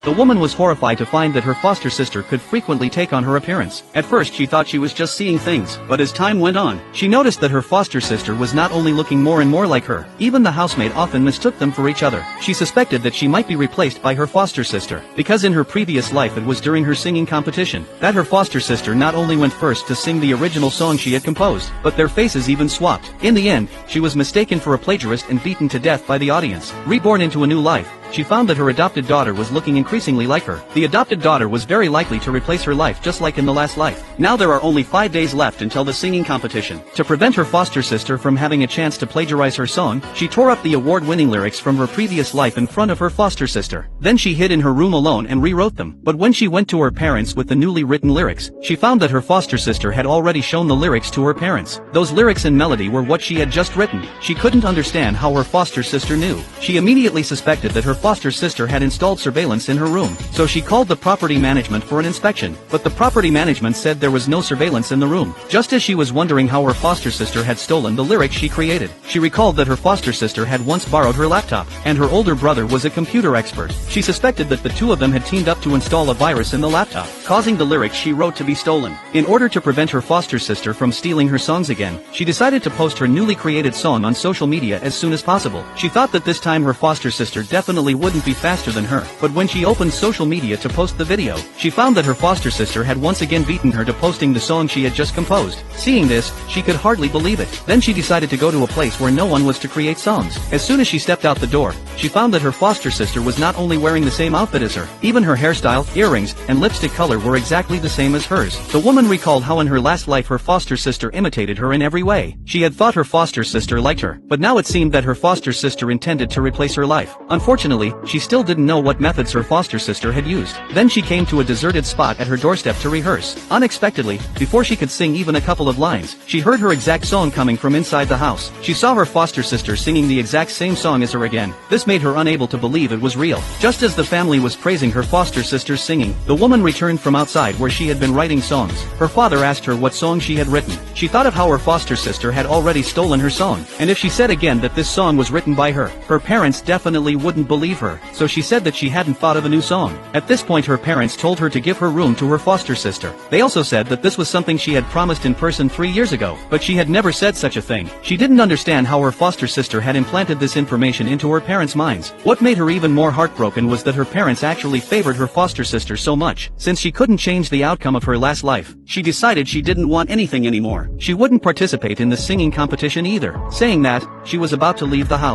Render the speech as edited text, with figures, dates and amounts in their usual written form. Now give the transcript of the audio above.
The woman was horrified to find that her foster sister could frequently take on her appearance. At first she thought she was just seeing things, but as time went on, she noticed that her foster sister was not only looking more and more like her, even the housemaid often mistook them for each other. She suspected that she might be replaced by her foster sister, because in her previous life it was during her singing competition that her foster sister not only went first to sing the original song she had composed, but their faces even swapped. In the end, she was mistaken for a plagiarist and beaten to death by the audience. Reborn into a new life, she found that her adopted daughter was looking increasingly like her. The adopted daughter was very likely to replace her life just like in the last life. Now there are only 5 days left until the singing competition. To prevent her foster sister from having a chance to plagiarize her song, she tore up the award-winning lyrics from her previous life in front of her foster sister. Then she hid in her room alone and rewrote them. But when she went to her parents with the newly written lyrics, she found that her foster sister had already shown the lyrics to her parents. Those lyrics and melody were what she had just written. She couldn't understand how her foster sister knew. She immediately suspected that her foster sister had installed surveillance in her room, so she called the property management for an inspection, but the property management said there was no surveillance in the room. Just as she was wondering how her foster sister had stolen the lyrics she created, she recalled that her foster sister had once borrowed her laptop, and her older brother was a computer expert. She suspected that the two of them had teamed up to install a virus in the laptop, causing the lyrics she wrote to be stolen. In order to prevent her foster sister from stealing her songs again, she decided to post her newly created song on social media as soon as possible. She thought that this time her foster sister definitely wouldn't be faster than her, but when she opened social media to post the video, she found that her foster sister had once again beaten her to posting the song she had just composed. Seeing this, she could hardly believe it. Then she decided to go to a place where no one was to create songs. As soon as she stepped out the door, she found that her foster sister was not only wearing the same outfit as her, even her hairstyle, earrings, and lipstick color were exactly the same as hers. The woman recalled how in her last life her foster sister imitated her in every way. She had thought her foster sister liked her, but now it seemed that her foster sister intended to replace her life. Unfortunately, she still didn't know what methods her foster sister had used. Then she came to a deserted spot at her doorstep to rehearse. Unexpectedly, before she could sing even a couple of lines, she heard her exact song coming from inside the house. She saw her foster sister singing the exact same song as her again. This made her unable to believe it was real. Just as the family was praising her foster sister's singing, the woman returned from outside where she had been writing songs. Her father asked her what song she had written. She thought of how her foster sister had already stolen her song, and if she said again that this song was written by her parents definitely wouldn't believe her, so she said that she hadn't thought of a new song. At this point her parents told her to give her room to her foster sister. They also said that this was something she had promised in person 3 years ago, but she had never said such a thing. She didn't understand how her foster sister had implanted this information into her parents' minds. What made her even more heartbroken was that her parents actually favored her foster sister so much. Since she couldn't change the outcome of her last life, she decided she didn't want anything anymore. She wouldn't participate in the singing competition either. Saying that, she was about to leave the house.